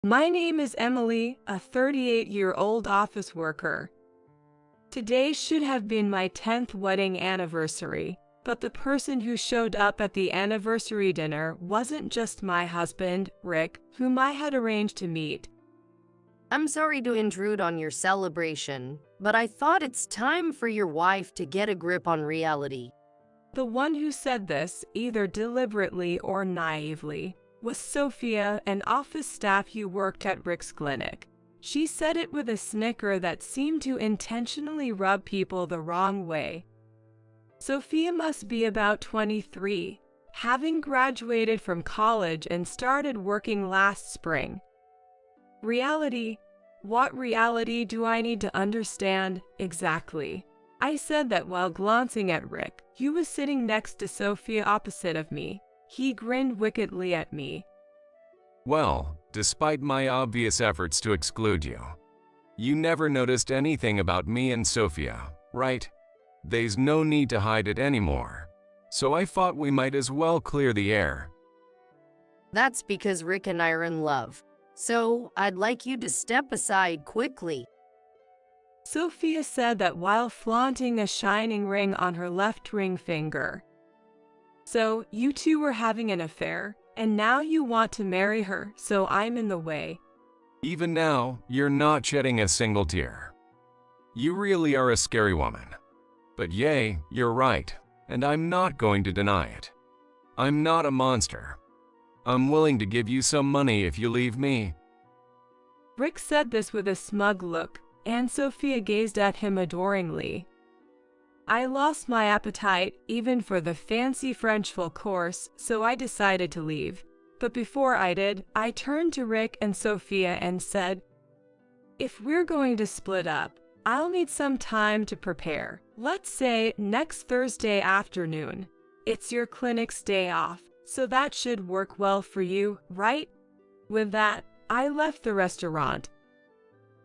My name is Emily, a 38-year-old office worker. Today should have been my 10th wedding anniversary, but the person who showed up at the anniversary dinner wasn't just my husband, Rick, whom I had arranged to meet. I'm sorry to intrude on your celebration, but I thought it's time for your wife to get a grip on reality. The one who said this, either deliberately or naively, was Sophia, an office staff who worked at Rick's clinic. She said it with a snicker that seemed to intentionally rub people the wrong way. Sophia must be about 23, having graduated from college and started working last spring. Reality? What reality do I need to understand exactly? I said that while glancing at Rick, who was sitting next to Sophia opposite of me. He grinned wickedly at me. Well, despite my obvious efforts to exclude you, you never noticed anything about me and Sophia, right? There's no need to hide it anymore. So I thought we might as well clear the air. That's because Rick and I are in love. So I'd like you to step aside quickly. Sophia said that while flaunting a shining ring on her left ring finger. So, you two were having an affair, and now you want to marry her, so I'm in the way. Even now, you're not shedding a single tear. You really are a scary woman. But yay, you're right, and I'm not going to deny it. I'm not a monster. I'm willing to give you some money if you leave me. Rick said this with a smug look, and Sophia gazed at him adoringly. I lost my appetite, even for the fancy French full course, so I decided to leave. But before I did, I turned to Rick and Sophia and said, if we're going to split up, I'll need some time to prepare. Let's say next Thursday afternoon. It's your clinic's day off, so that should work well for you, right? With that, I left the restaurant.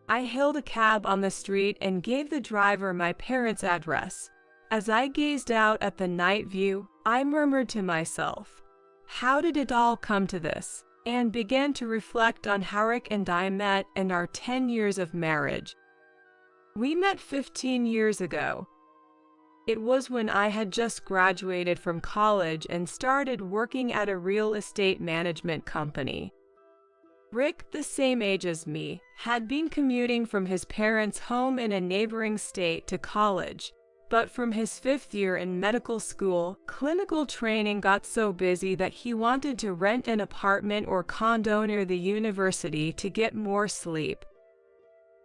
I hailed a cab on the street and gave the driver my parents' address. As I gazed out at the night view, I murmured to myself, how did it all come to this? And began to reflect on how Rick and I met and our 10 years of marriage. We met 15 years ago. It was when I had just graduated from college and started working at a real estate management company. Rick, the same age as me, had been commuting from his parents' home in a neighboring state to college. But from his 5th year in medical school, clinical training got so busy that he wanted to rent an apartment or condo near the university to get more sleep.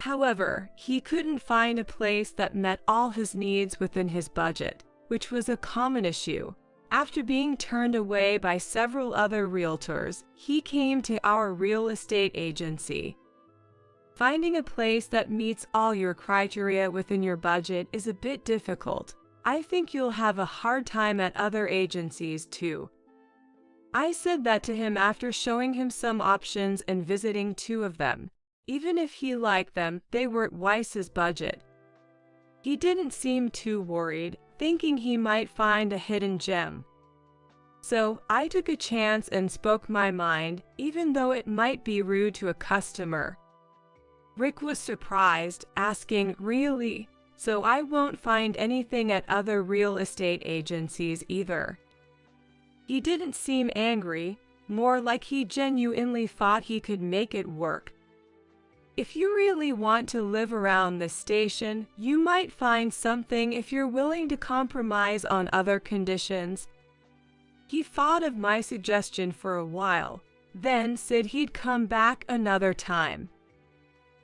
However, he couldn't find a place that met all his needs within his budget, which was a common issue. After being turned away by several other realtors, he came to our real estate agency. Finding a place that meets all your criteria within your budget is a bit difficult. I think you'll have a hard time at other agencies too. I said that to him after showing him some options and visiting 2 of them. Even if he liked them, they weren't Weiss's budget. He didn't seem too worried, thinking he might find a hidden gem. So, I took a chance and spoke my mind, even though it might be rude to a customer. Rick was surprised, asking, really? So I won't find anything at other real estate agencies either. He didn't seem angry, more like he genuinely thought he could make it work. If you really want to live around this station, you might find something if you're willing to compromise on other conditions. He thought of my suggestion for a while, then said he'd come back another time.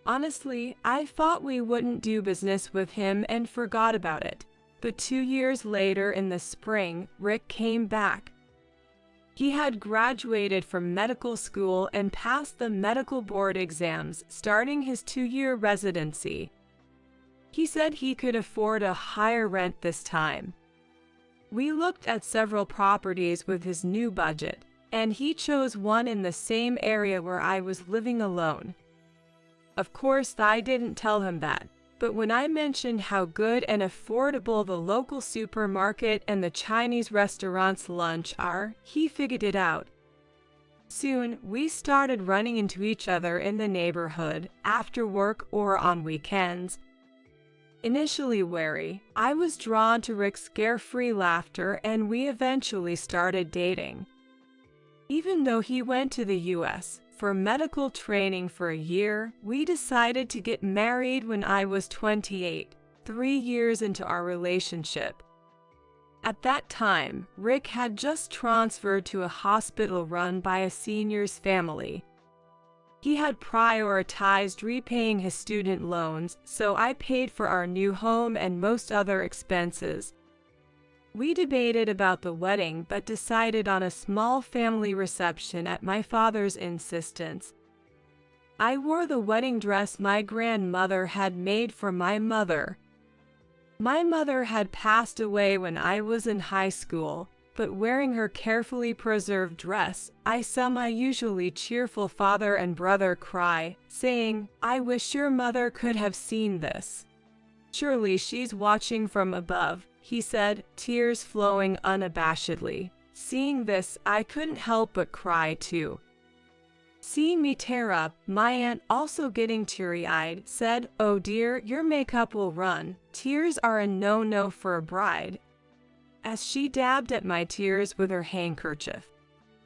Honestly, I thought we wouldn't do business with him and forgot about it. But 2 years later in the spring, Rick came back. He had graduated from medical school and passed the medical board exams, starting his 2-year residency. He said he could afford a higher rent this time. We looked at several properties with his new budget, and he chose one in the same area where I was living alone. Of course, I didn't tell him that, but when I mentioned how good and affordable the local supermarket and the Chinese restaurant's lunch are, he figured it out. Soon, we started running into each other in the neighborhood, after work or on weekends. Initially wary, I was drawn to Rick's carefree laughter and we eventually started dating. Even though he went to the US for medical training for a year, we decided to get married when I was 28, 3 years into our relationship. At that time, Rick had just transferred to a hospital run by a senior's family. He had prioritized repaying his student loans, so I paid for our new home and most other expenses. We debated about the wedding but decided on a small family reception at my father's insistence. I wore the wedding dress my grandmother had made for my mother. My mother had passed away when I was in high school, but wearing her carefully preserved dress, I saw my usually cheerful father and brother cry, saying, "I wish your mother could have seen this. Surely she's watching from above," he said, tears flowing unabashedly. Seeing this, I couldn't help but cry too. Seeing me tear up, my aunt, also getting teary-eyed, said, "Oh dear, your makeup will run. Tears are a no-no for a bride," as she dabbed at my tears with her handkerchief.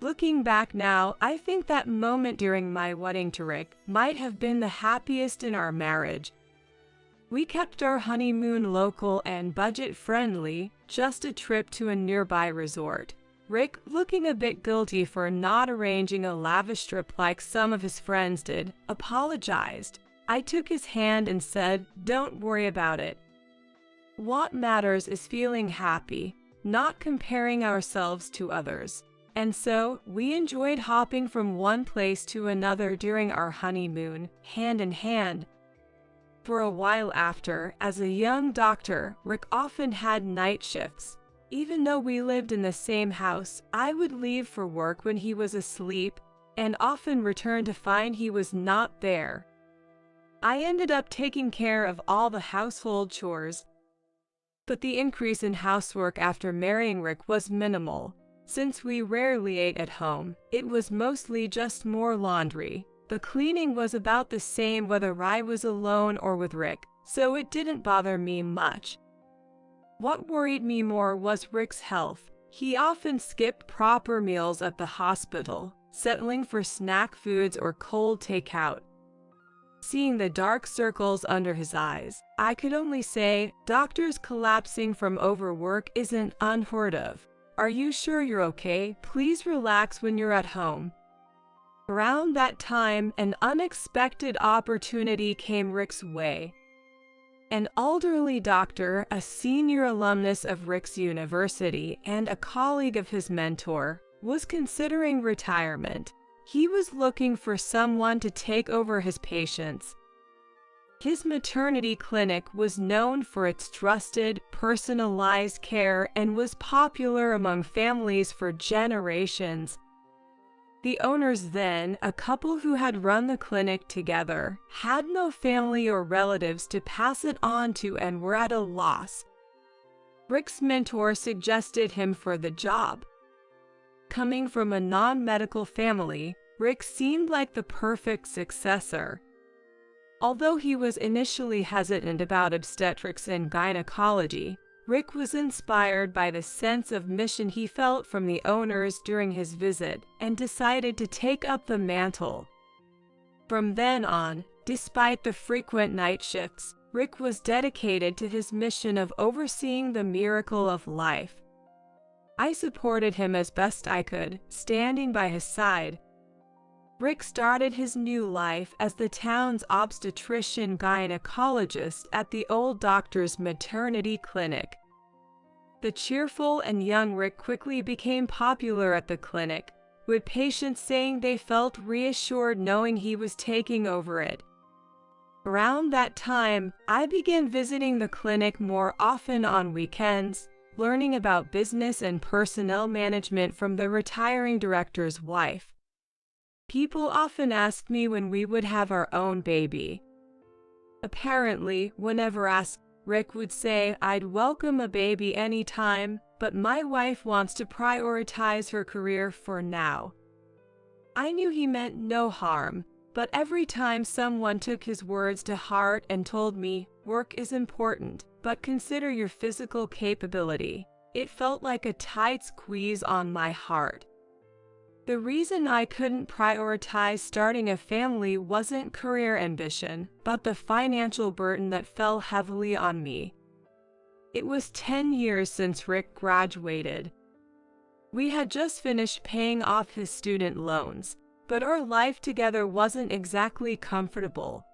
Looking back now, I think that moment during my wedding to Rick might have been the happiest in our marriage. We kept our honeymoon local and budget-friendly, just a trip to a nearby resort. Rick, looking a bit guilty for not arranging a lavish trip like some of his friends did, apologized. I took his hand and said, "Don't worry about it. What matters is feeling happy, not comparing ourselves to others." And so, we enjoyed hopping from one place to another during our honeymoon, hand in hand. For a while after, as a young doctor, Rick often had night shifts. Even though we lived in the same house, I would leave for work when he was asleep, and often return to find he was not there. I ended up taking care of all the household chores. But the increase in housework after marrying Rick was minimal. Since we rarely ate at home, it was mostly just more laundry. The cleaning was about the same whether I was alone or with Rick, so it didn't bother me much. What worried me more was Rick's health. He often skipped proper meals at the hospital, settling for snack foods or cold takeout. Seeing the dark circles under his eyes, I could only say, "Doctors collapsing from overwork isn't unheard of. Are you sure you're okay? Please relax when you're at home." Around that time, an unexpected opportunity came Rick's way. An elderly doctor, a senior alumnus of Rick's university and a colleague of his mentor, was considering retirement. He was looking for someone to take over his patients. His maternity clinic was known for its trusted, personalized care and was popular among families for generations. The owners then, a couple who had run the clinic together, had no family or relatives to pass it on to and were at a loss. Rick's mentor suggested him for the job. Coming from a non-medical family, Rick seemed like the perfect successor. Although he was initially hesitant about obstetrics and gynecology, Rick was inspired by the sense of mission he felt from the owners during his visit and decided to take up the mantle. From then on, despite the frequent night shifts, Rick was dedicated to his mission of overseeing the miracle of life. I supported him as best I could, standing by his side. Rick started his new life as the town's obstetrician gynecologist at the old doctor's maternity clinic. The cheerful and young Rick quickly became popular at the clinic, with patients saying they felt reassured knowing he was taking over it. Around that time, I began visiting the clinic more often on weekends, learning about business and personnel management from the retiring director's wife. People often asked me when we would have our own baby. Apparently, whenever asked, Rick would say, "I'd welcome a baby anytime, but my wife wants to prioritize her career for now." I knew he meant no harm, but every time someone took his words to heart and told me, work is important, but consider your physical capability, it felt like a tight squeeze on my heart. The reason I couldn't prioritize starting a family wasn't career ambition, but the financial burden that fell heavily on me. It was 10 years since Rick graduated. We had just finished paying off his student loans, but our life together wasn't exactly comfortable.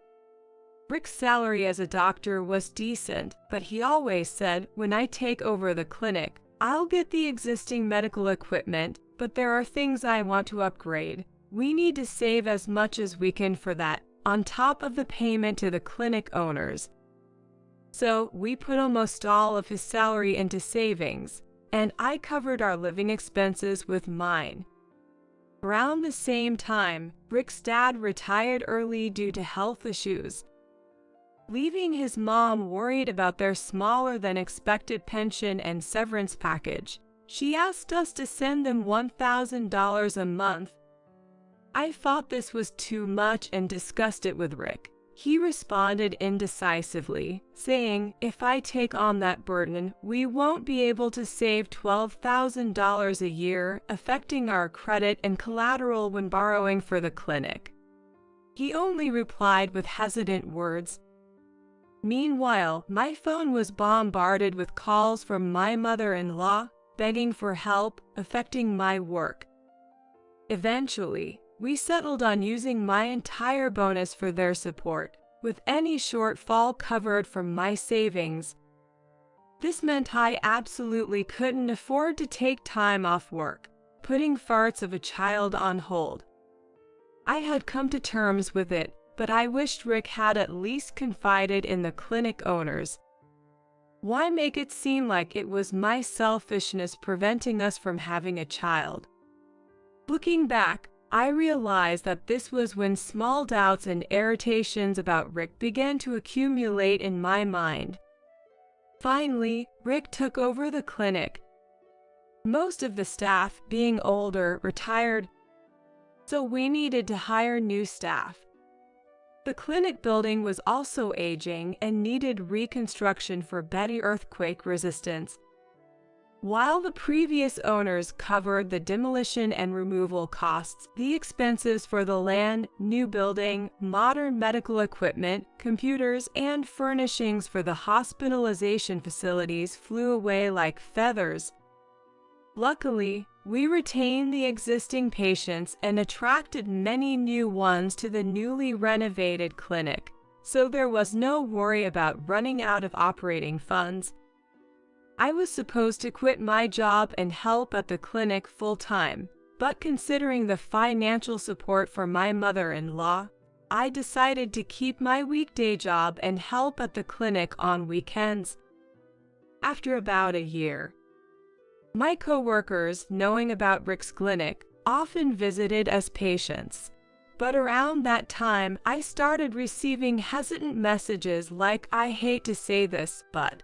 Rick's salary as a doctor was decent, but he always said, when I take over the clinic, I'll get the existing medical equipment, but there are things I want to upgrade. We need to save as much as we can for that, on top of the payment to the clinic owners. So we put almost all of his salary into savings, and I covered our living expenses with mine. Around the same time, Rick's dad retired early due to health issues, leaving his mom worried about their smaller than expected pension and severance package. She asked us to send them $1,000 a month. I thought this was too much and discussed it with Rick. He responded indecisively, saying, if I take on that burden, we won't be able to save $12,000 a year, affecting our credit and collateral when borrowing for the clinic. He only replied with hesitant words. Meanwhile, my phone was bombarded with calls from my mother-in-law, begging for help, affecting my work. Eventually, we settled on using my entire bonus for their support, with any shortfall covered from my savings. This meant I absolutely couldn't afford to take time off work, putting farts of a child on hold. I had come to terms with it, but I wished Rick had at least confided in the clinic owners. Why make it seem like it was my selfishness preventing us from having a child? Looking back, I realized that this was when small doubts and irritations about Rick began to accumulate in my mind. Finally, Rick took over the clinic. Most of the staff, being older, retired, so we needed to hire new staff. The clinic building was also aging and needed reconstruction for better earthquake resistance. While the previous owners covered the demolition and removal costs, the expenses for the land, new building, modern medical equipment, computers, and furnishings for the hospitalization facilities flew away like feathers. Luckily, we retained the existing patients and attracted many new ones to the newly renovated clinic, so there was no worry about running out of operating funds. I was supposed to quit my job and help at the clinic full-time, but considering the financial support for my mother-in-law, I decided to keep my weekday job and help at the clinic on weekends. After about a year, my coworkers, knowing about Rick's clinic, often visited as patients. But around that time, I started receiving hesitant messages like, I hate to say this, but...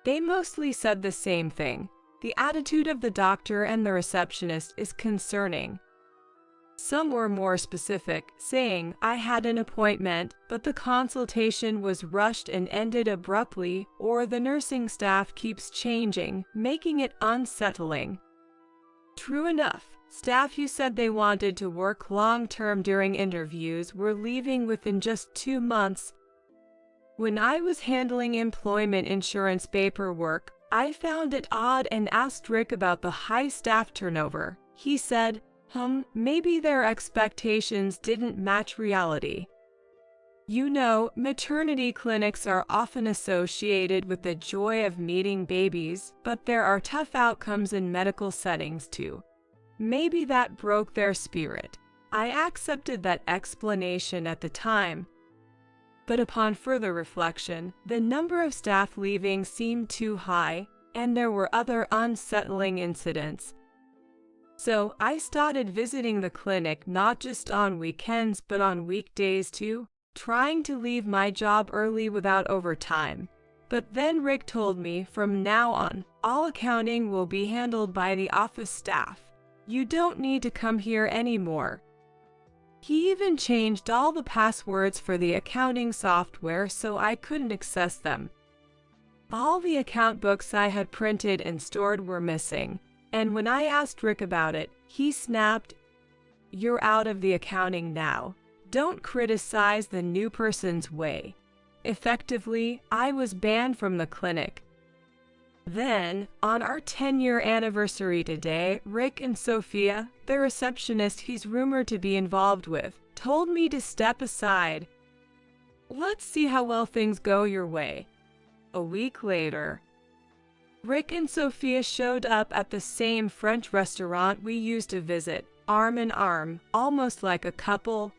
They mostly said the same thing. The attitude of the doctor and the receptionist is concerning. Some were more specific, saying, I had an appointment, but the consultation was rushed and ended abruptly, or the nursing staff keeps changing, making it unsettling. True enough, staff who said they wanted to work long-term during interviews were leaving within just 2 months. When I was handling employment insurance paperwork, I found it odd and asked Rick about the high staff turnover. He said, maybe their expectations didn't match reality. You know, maternity clinics are often associated with the joy of meeting babies, but there are tough outcomes in medical settings too. Maybe that broke their spirit. I accepted that explanation at the time. But upon further reflection, the number of staff leaving seemed too high, and there were other unsettling incidents. So I started visiting the clinic not just on weekends but on weekdays too, trying to leave my job early without overtime. But then Rick told me, from now on, all accounting will be handled by the office staff. You don't need to come here anymore. He even changed all the passwords for the accounting software so I couldn't access them. All the account books I had printed and stored were missing, and when I asked Rick about it, he snapped, "You're out of the accounting now. Don't criticize the new person's way." Effectively, I was banned from the clinic. Then, on our 10-year anniversary today, Rick and Sophia, the receptionist he's rumored to be involved with, told me to step aside. Let's see how well things go your way. A week later, Rick and Sophia showed up at the same French restaurant we used to visit, arm in arm, almost like a couple.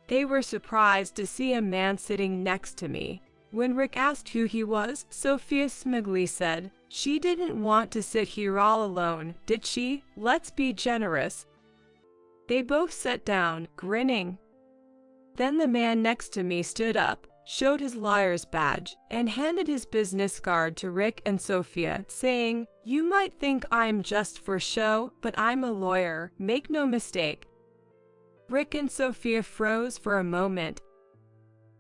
They were surprised to see a man sitting next to me. When Rick asked who he was, Sophia smugly said, "She didn't want to sit here all alone, did she? Let's be generous." They both sat down, grinning. Then the man next to me stood up, showed his lawyer's badge, and handed his business card to Rick and Sophia, saying, "You might think I'm just for show, but I'm a lawyer, make no mistake." Rick and Sophia froze for a moment,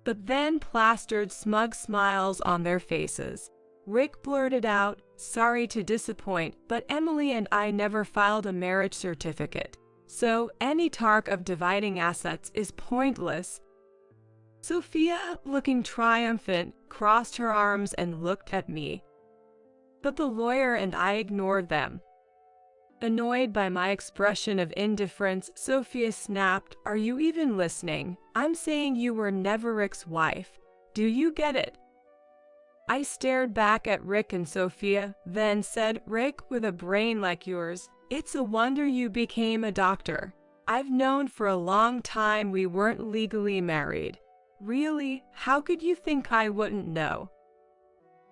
but then plastered smug smiles on their faces. Rick blurted out, "Sorry to disappoint, but Emily and I never filed a marriage certificate, so any talk of dividing assets is pointless." Sophia, looking triumphant, crossed her arms and looked at me. But the lawyer and I ignored them. Annoyed by my expression of indifference, Sophia snapped, "Are you even listening? I'm saying you were never Rick's wife. Do you get it?" I stared back at Rick and Sophia, then said, "Rick, with a brain like yours, it's a wonder you became a doctor. I've known for a long time we weren't legally married. Really, how could you think I wouldn't know?"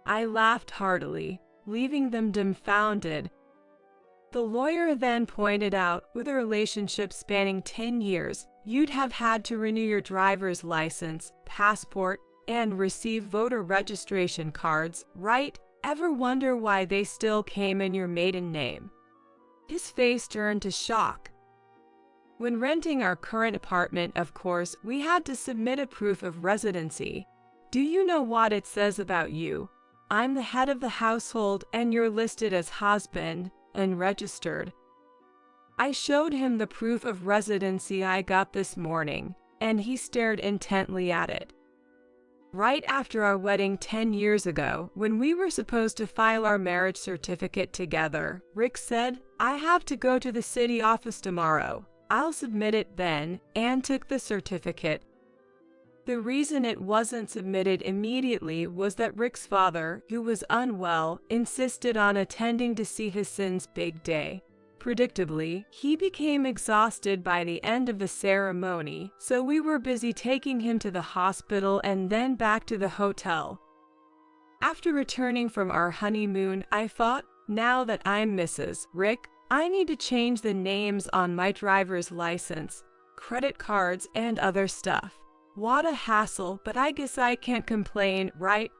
I laughed heartily, leaving them dumbfounded. The lawyer then pointed out, with a relationship spanning 10 years, you'd have had to renew your driver's license, passport, and receive voter registration cards, right? Ever wonder why they still came in your maiden name? His face turned to shock. When renting our current apartment, of course, we had to submit a proof of residency. Do you know what it says about you? I'm the head of the household and you're listed as husband, unregistered. I showed him the proof of residency I got this morning, and he stared intently at it. Right after our wedding 10 years ago, when we were supposed to file our marriage certificate together, Rick said, "I have to go to the city office tomorrow. I'll submit it then," and took the certificate. The reason it wasn't submitted immediately was that Rick's father, who was unwell, insisted on attending to see his son's big day. Predictably, he became exhausted by the end of the ceremony, so we were busy taking him to the hospital and then back to the hotel. After returning from our honeymoon, I thought, now that I'm Mrs. Rick, I need to change the names on my driver's license, credit cards, and other stuff. What a hassle, but I guess I can't complain, right?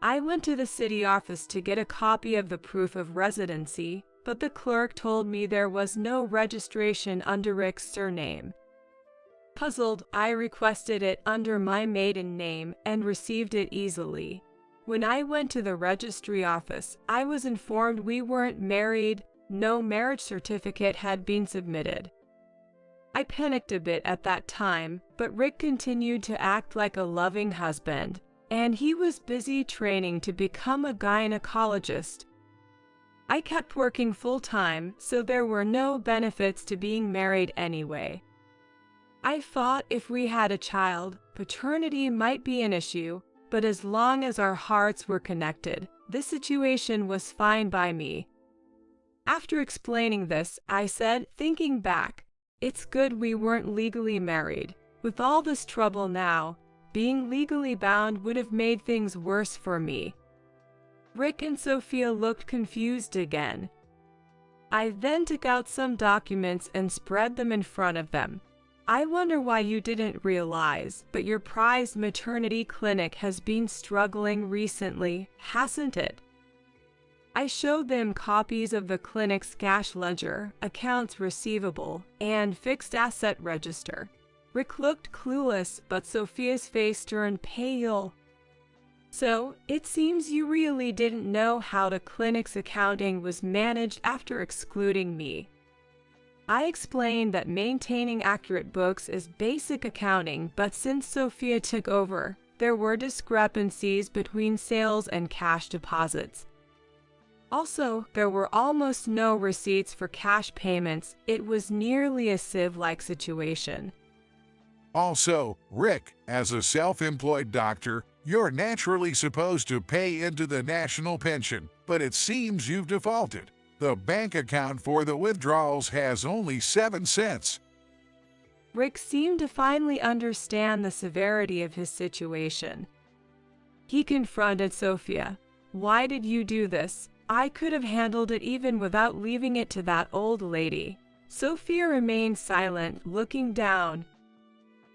I went to the city office to get a copy of the proof of residency, but the clerk told me there was no registration under Rick's surname. Puzzled, I requested it under my maiden name and received it easily. When I went to the registry office, I was informed we weren't married, no marriage certificate had been submitted. I panicked a bit at that time, but Rick continued to act like a loving husband, and he was busy training to become a gynecologist. I kept working full-time, so there were no benefits to being married anyway. I thought if we had a child, paternity might be an issue, but as long as our hearts were connected, the situation was fine by me. After explaining this, I said, thinking back, it's good we weren't legally married. With all this trouble now, being legally bound would have made things worse for me. Rick and Sophia looked confused again. I then took out some documents and spread them in front of them. I wonder why you didn't realize, but your prized maternity clinic has been struggling recently, hasn't it? I showed them copies of the clinic's cash ledger, accounts receivable, and fixed asset register. Rick looked clueless, but Sophia's face turned pale. So, it seems you really didn't know how the clinic's accounting was managed after excluding me. I explained that maintaining accurate books is basic accounting, but since Sophia took over, there were discrepancies between sales and cash deposits. Also, there were almost no receipts for cash payments. It was nearly a sieve-like situation. Also, Rick, as a self-employed doctor, you're naturally supposed to pay into the national pension, but it seems you've defaulted. The bank account for the withdrawals has only 7 cents. Rick seemed to finally understand the severity of his situation. He confronted Sophia. "Why did you do this? I could have handled it even without leaving it to that old lady." Sophia remained silent, looking down.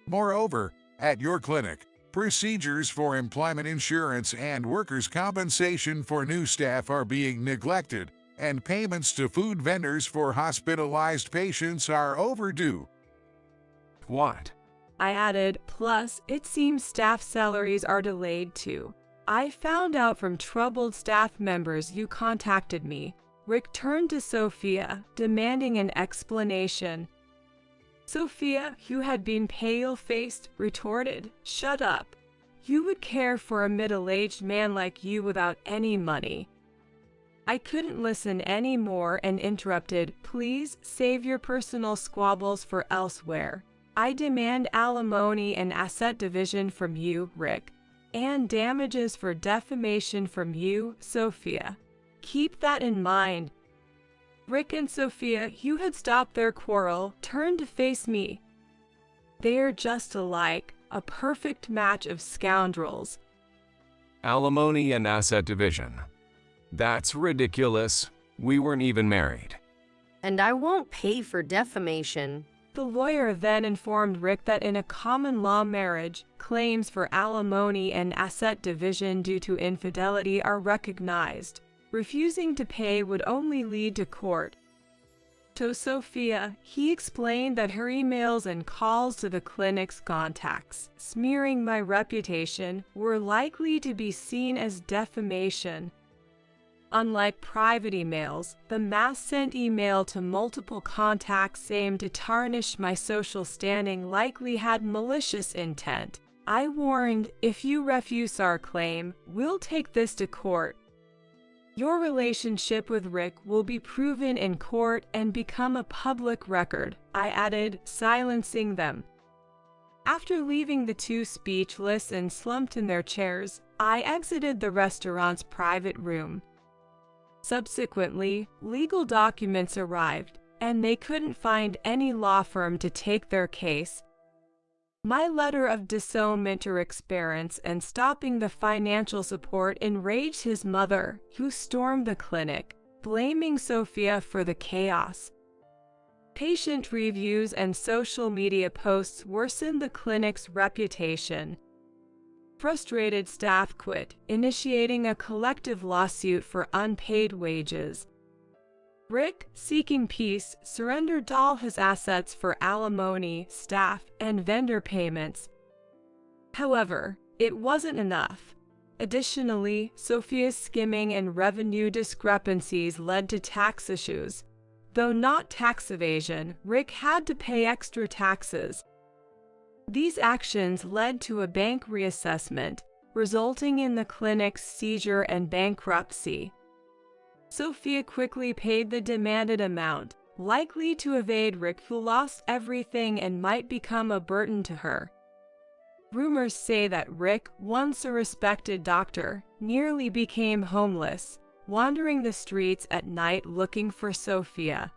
Moreover, at your clinic, procedures for employment insurance and workers' compensation for new staff are being neglected, and payments to food vendors for hospitalized patients are overdue. What? I added, "Plus, it seems staff salaries are delayed too. I found out from troubled staff members you contacted me." Rick turned to Sophia, demanding an explanation. Sophia, who had been pale-faced, retorted, "Shut up. You would care for a middle-aged man like you without any money." I couldn't listen anymore and interrupted, "Please save your personal squabbles for elsewhere. I demand alimony and asset division from you, Rick, and damages for defamation from you, Sophia. Keep that in mind." Rick and Sophia, who had stopped their quarrel, turned to face me. They are just alike, a perfect match of scoundrels. Alimony and asset division. That's ridiculous. We weren't even married. And I won't pay for defamation. The lawyer then informed Rick that in a common law marriage, claims for alimony and asset division due to infidelity are recognized. Refusing to pay would only lead to court. To Sophia, he explained that her emails and calls to the clinic's contacts, smearing my reputation, were likely to be seen as defamation. Unlike private emails, the mass-sent email to multiple contacts aimed to tarnish my social standing likely had malicious intent. I warned, "If you refuse our claim, we'll take this to court. Your relationship with Rick will be proven in court and become a public record," I added, silencing them. After leaving the two speechless and slumped in their chairs, I exited the restaurant's private room. Subsequently, legal documents arrived, and they couldn't find any law firm to take their case. My letter of disownment to Rick's parents and stopping the financial support enraged his mother, who stormed the clinic, blaming Sophia for the chaos. Patient reviews and social media posts worsened the clinic's reputation. Frustrated staff quit, initiating a collective lawsuit for unpaid wages. Rick, seeking peace, surrendered all his assets for alimony, staff, and vendor payments. However, it wasn't enough. Additionally, Sophia's skimming and revenue discrepancies led to tax issues. Though not tax evasion, Rick had to pay extra taxes. These actions led to a bank reassessment, resulting in the clinic's seizure and bankruptcy. Sophia quickly paid the demanded amount, likely to evade Rick, who lost everything and might become a burden to her. Rumors say that Rick, once a respected doctor, nearly became homeless, wandering the streets at night looking for Sophia.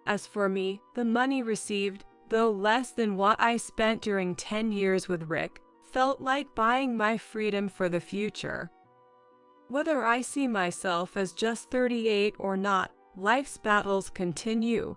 As for me, the money received, though less than what I spent during 10 years with Rick, felt like buying my freedom for the future. Whether I see myself as just 38 or not, life's battles continue.